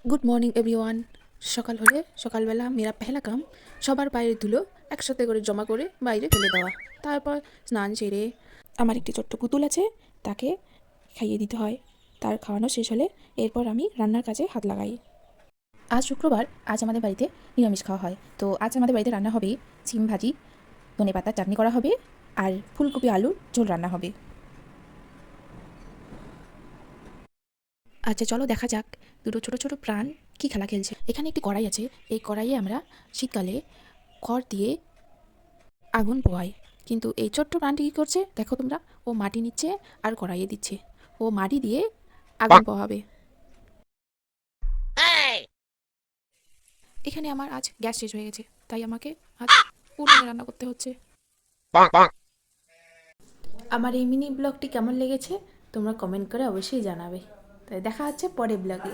Good morning everyone. সকাল হলে সকালবেলা মেরা পেহলা কাম সবার পায়ের ধুলো একসাথে করে জমা করে বাইরে ফেলে দেওয়া। তারপর স্নান সেরে আমার একটি ছোট্ট পুতুল আছে, তাকে খাইয়ে দিতে হয়। তার খাওয়ানো শেষ হলে এরপর আমি রান্নার কাজে হাত লাগাই। আজ শুক্রবার, আজ আমাদের বাড়িতে নিরামিষ খাওয়া হয়। তো আজ আমাদের বাড়িতে রান্না হবে সিম ভাজি, ধনে পাতার চাটনি করা হবে, আর ফুলকপি আলুর ঝোল রান্না হবে। আচ্ছা চলো দেখা যাক দুটো ছোট ছোট প্রাণ কি খেলা খেলছে। এখানে একটি কড়াই আছে, এই কড়াইয়ে আমরা শীতকালে খড় দিয়ে আগুন পোহাই। কিন্তু এই ছোট্ট প্রাণটি কী করছে দেখো তোমরা, ও মাটি নিচ্ছে আর কড়াইয়ে দিচ্ছে। ও মাটি দিয়ে আগুন পোহাবে। এখানে আমার আজ গ্যাস শেষ হয়ে গেছে, তাই আমাকে আজ উনুনে রান্না করতে হচ্ছে। আমার এই মিনি ব্লগটি কেমন লেগেছে তোমরা কমেন্ট করে অবশ্যই জানাবে। তাই দেখা হচ্ছে পরের ব্লগে।